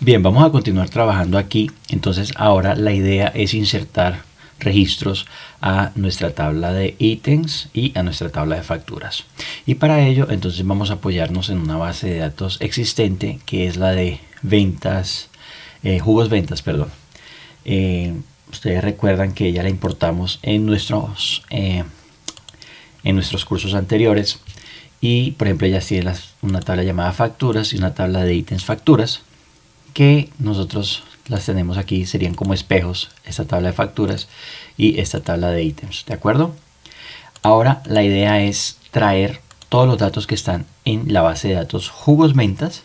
Bien, vamos a continuar trabajando aquí. Entonces ahora la idea es insertar registros a nuestra tabla de ítems y a nuestra tabla de facturas. Y para ello entonces vamos a apoyarnos en una base de datos existente que es la de ventas, jugos ventas, perdón. Ustedes recuerdan que ya la importamos en nuestros cursos anteriores. Y por ejemplo ya tiene una tabla llamada facturas y una tabla de ítems facturas, que nosotros las tenemos aquí, serían como espejos, esta tabla de facturas y esta tabla de ítems, ¿de acuerdo? Ahora la idea es traer todos los datos que están en la base de datos jugos ventas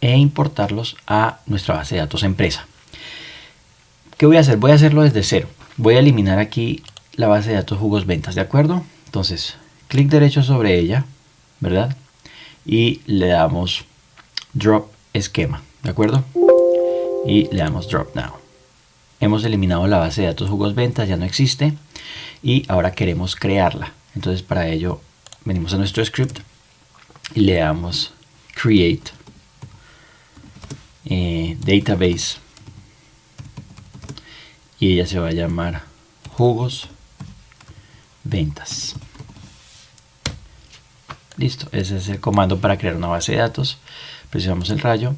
e importarlos a nuestra base de datos empresa. ¿Qué voy a hacer? Voy a hacerlo desde cero. Voy a eliminar aquí la base de datos jugos ventas, ¿de acuerdo? Entonces, clic derecho sobre ella, ¿verdad? Y le damos drop esquema, ¿de acuerdo? Y le damos drop now. Hemos eliminado la base de datos jugos ventas, ya no existe. Y ahora queremos crearla. Entonces para ello venimos a nuestro script y le damos create database. Y ella se va a llamar jugos ventas. Listo, ese es el comando para crear una base de datos. Presionamos el rayo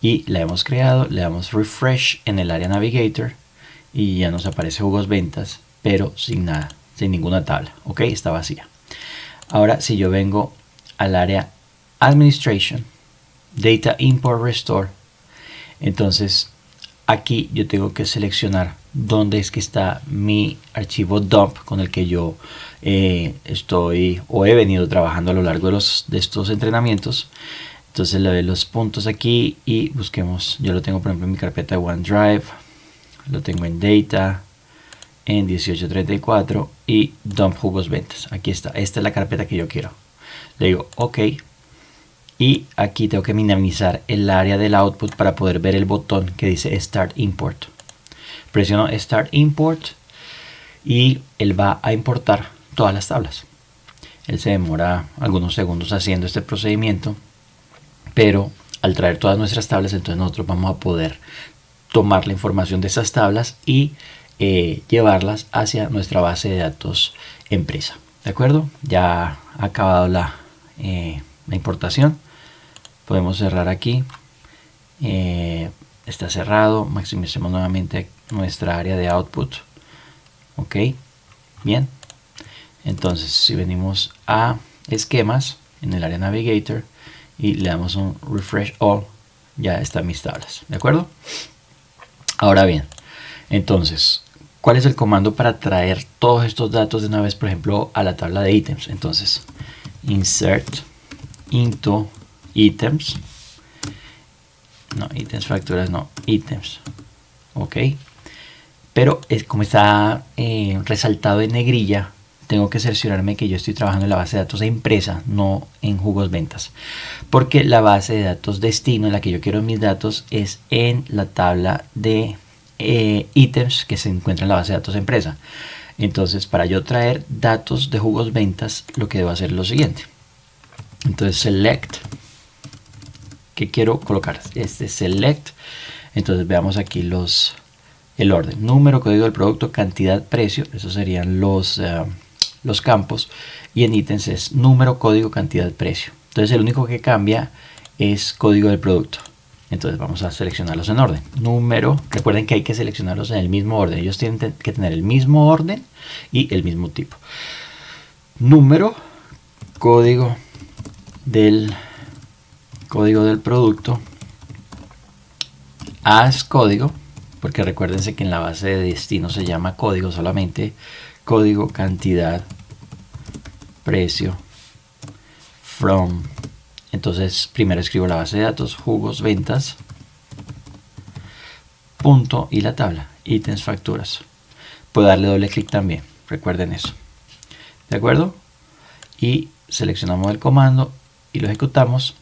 y la hemos creado, le damos refresh en el área navigator y ya nos aparece jugos ventas, pero sin nada, sin ninguna tabla. Ok, está vacía. Ahora si yo vengo al área administration, data import restore, entonces aquí yo tengo que seleccionar dónde es que está mi archivo dump con el que yo estoy o he venido trabajando a lo largo de estos entrenamientos. Entonces le doy los puntos aquí y busquemos. Yo lo tengo por ejemplo en mi carpeta de OneDrive, lo tengo en Data, en 1834 y Dump Jugos Ventas. Aquí está, esta es la carpeta que yo quiero. Le digo OK y aquí tengo que minimizar el área del output para poder ver el botón que dice Start Import. Presiono Start Import y él va a importar todas las tablas. Él se demora algunos segundos haciendo este procedimiento, pero al traer todas nuestras tablas, entonces nosotros vamos a poder tomar la información de esas tablas y llevarlas hacia nuestra base de datos empresa. ¿De acuerdo? Ya ha acabado la importación. Podemos cerrar aquí. Está cerrado. Maximicemos nuevamente nuestra área de output. Ok. Bien. Entonces, si venimos a esquemas en el área navigator y le damos un refresh all, ya están mis tablas. ¿De acuerdo? Ahora bien, entonces, ¿cuál es el comando para traer todos estos datos de una vez, por ejemplo, a la tabla de ítems? Entonces, insert into items. No, ítems, facturas, no, ítems. Ok. Pero como está resaltado en negrilla, tengo que cerciorarme que yo estoy trabajando en la base de datos de empresa, no en jugos ventas. Porque la base de datos destino en la que yo quiero mis datos es en la tabla de ítems que se encuentra en la base de datos de empresa. Entonces, para yo traer datos de jugos ventas, lo que debo hacer es lo siguiente. Entonces, select. ¿Qué quiero colocar? Select. Entonces, veamos aquí el orden. Número, código del producto, cantidad, precio. Esos serían los campos. Y en ítems es número, código, cantidad, precio. Entonces, el único que cambia es código del producto. Entonces vamos a seleccionarlos en orden. Número, recuerden que hay que seleccionarlos en el mismo orden. Ellos tienen que tener el mismo orden y el mismo tipo. Número, código del producto, as código, porque recuérdense que en la base de destino se llama código solamente. Código, cantidad, precio, from. Entonces primero escribo la base de datos, jugos, ventas, punto y la tabla, ítems, facturas. Puedo darle doble clic también, recuerden eso. ¿De acuerdo? Y seleccionamos el comando y lo ejecutamos.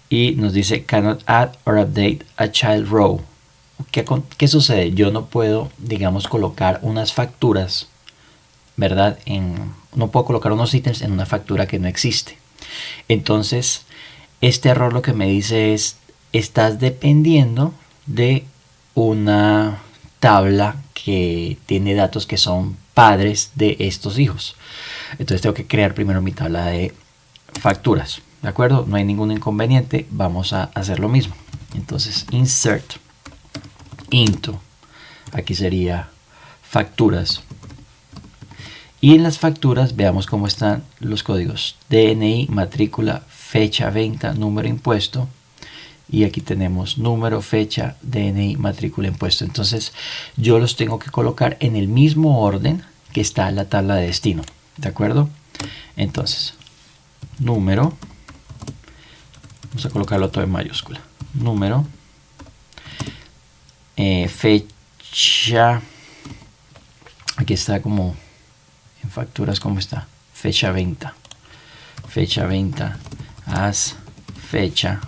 Y nos dice cannot add or update a child row. ¿Qué sucede? Yo no puedo, digamos, colocar unas facturas, ¿verdad? No puedo colocar unos ítems en una factura que no existe. Entonces, este error lo que me dice es estás dependiendo de una tabla que tiene datos que son padres de estos hijos. Entonces tengo que crear primero mi tabla de facturas, ¿de acuerdo? No hay ningún inconveniente, vamos a hacer lo mismo. Entonces insert into, aquí sería facturas, y en las facturas veamos cómo están los códigos: DNI, matrícula, fecha, venta, número, impuesto. Y aquí tenemos número, fecha, DNI, matrícula, impuesto. Entonces yo los tengo que colocar en el mismo orden que está la tabla de destino, ¿de acuerdo? Entonces número, vamos a colocarlo todo en mayúscula, número, fecha, aquí está como en facturas, ¿cómo está? Fecha, venta, haz fecha,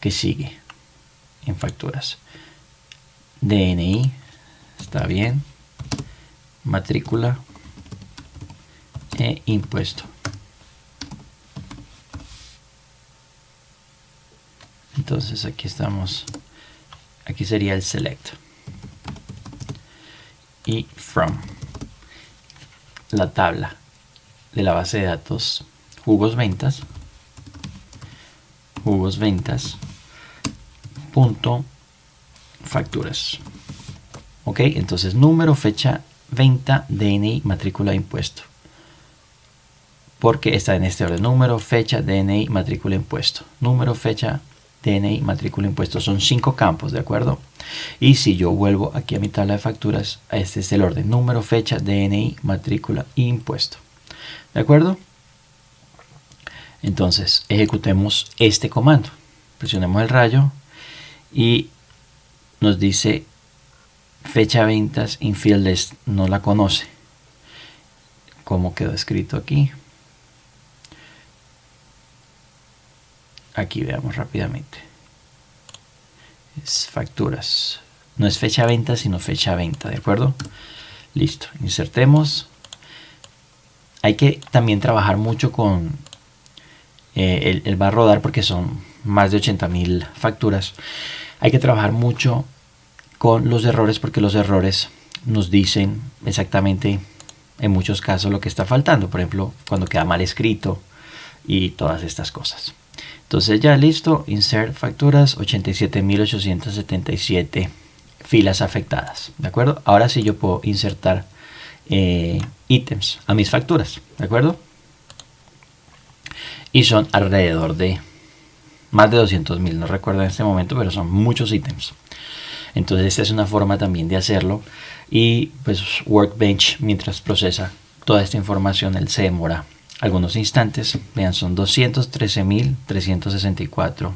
que sigue en facturas, DNI, está bien, matrícula e impuesto. Entonces aquí estamos, aquí sería el select y from, la tabla de la base de datos jugos ventas punto facturas. Ok, entonces número, fecha, venta, DNI, matrícula, impuesto, porque está en este orden: número, fecha, DNI, matrícula, impuesto, número, fecha, DNI, matrícula, impuesto. Son 5 campos, ¿de acuerdo? Y si yo vuelvo aquí a mi tabla de facturas, este es el orden: número, fecha, DNI, matrícula e impuesto, ¿de acuerdo? Entonces ejecutemos este comando, presionemos el rayo y nos dice fecha ventas infield list, no la conoce. ¿Cómo quedó escrito aquí? Aquí veamos rápidamente. Es facturas, no es fecha venta sino fecha venta, ¿de acuerdo? Listo, insertemos. Hay que también trabajar mucho con el va a rodar porque son más de 80.000 facturas. Hay que trabajar mucho con los errores porque los errores nos dicen exactamente en muchos casos lo que está faltando. Por ejemplo, cuando queda mal escrito y todas estas cosas. Entonces ya listo, insert facturas, 87.877 filas afectadas, ¿de acuerdo? Ahora sí yo puedo insertar ítems a mis facturas, ¿de acuerdo? Y son alrededor de más de 200.000, no recuerdo en este momento, pero son muchos ítems. Entonces esta es una forma también de hacerlo. Y pues Workbench, mientras procesa toda esta información, él se demora algunos instantes. Vean, son 213.364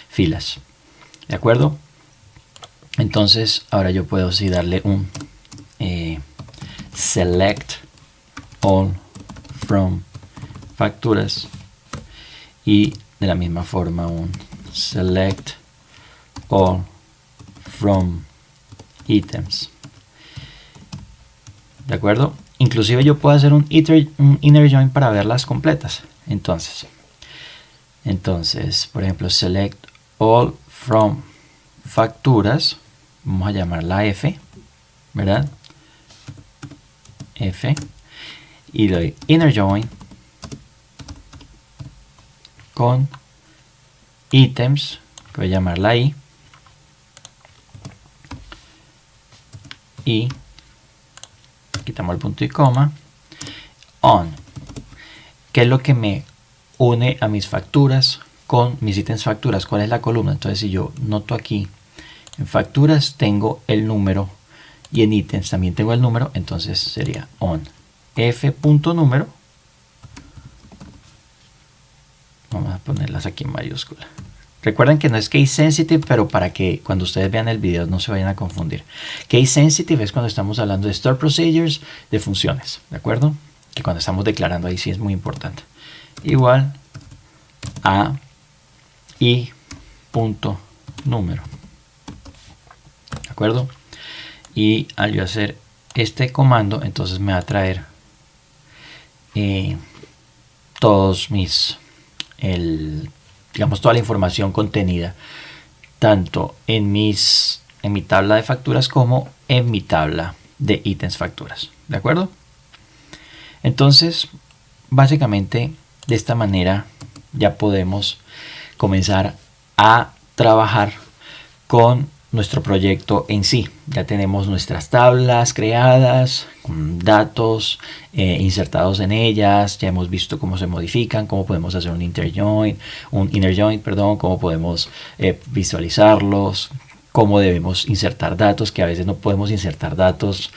filas, ¿de acuerdo? Entonces ahora yo puedo sí darle un select all from facturas y de la misma forma un select all from items, ¿de acuerdo? Inclusive yo puedo hacer un inner join para verlas completas. Entonces, por ejemplo, select all from facturas, vamos a llamarla F, ¿verdad? F, y doy inner join con items, que voy a llamarla I, y quitamos el punto y coma, on, que es lo que me une a mis facturas con mis ítems facturas. ¿Cuál es la columna? Entonces si yo noto aquí en facturas tengo el número y en ítems también tengo el número, entonces sería on f.número. Vamos a ponerlas aquí en mayúscula. Recuerden que no es case sensitive, pero para que cuando ustedes vean el video no se vayan a confundir. Case sensitive es cuando estamos hablando de store procedures, de funciones, ¿de acuerdo? Que cuando estamos declarando ahí sí es muy importante. Igual a i punto número, ¿de acuerdo? Y al yo hacer este comando, entonces me va a traer todos mis digamos, toda la información contenida tanto en mi tabla de facturas como en mi tabla de ítems facturas. ¿De acuerdo? Entonces, básicamente, de esta manera ya podemos comenzar a trabajar con nuestro proyecto en sí. Ya tenemos nuestras tablas creadas, con datos insertados en ellas. Ya hemos visto cómo se modifican, cómo podemos hacer un inner join, cómo podemos visualizarlos, cómo debemos insertar datos, que a veces no podemos insertar datos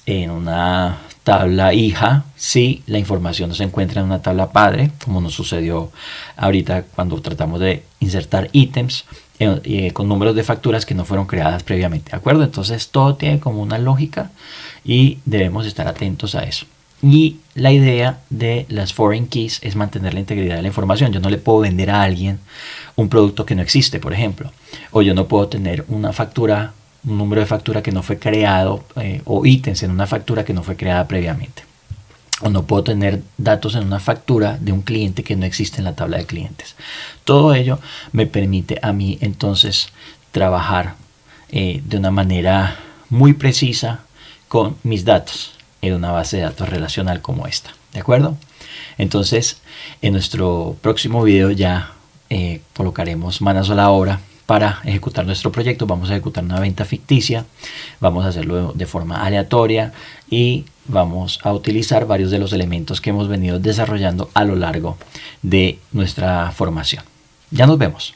en una tabla hija si la información no se encuentra en una tabla padre, como nos sucedió ahorita cuando tratamos de insertar ítems con números de facturas que no fueron creadas previamente, ¿de acuerdo? Entonces todo tiene como una lógica y debemos estar atentos a eso. Y la idea de las foreign keys es mantener la integridad de la información. Yo no le puedo vender a alguien un producto que no existe, por ejemplo, o yo no puedo tener una factura, un número de factura que no fue creado, o ítems en una factura que no fue creada previamente, o no puedo tener datos en una factura de un cliente que no existe en la tabla de clientes. Todo ello me permite a mí entonces trabajar de una manera muy precisa con mis datos en una base de datos relacional como esta, ¿de acuerdo? Entonces, en nuestro próximo video ya colocaremos manos a la obra para ejecutar nuestro proyecto. Vamos a ejecutar una venta ficticia, vamos a hacerlo de forma aleatoria y vamos a utilizar varios de los elementos que hemos venido desarrollando a lo largo de nuestra formación. Ya nos vemos.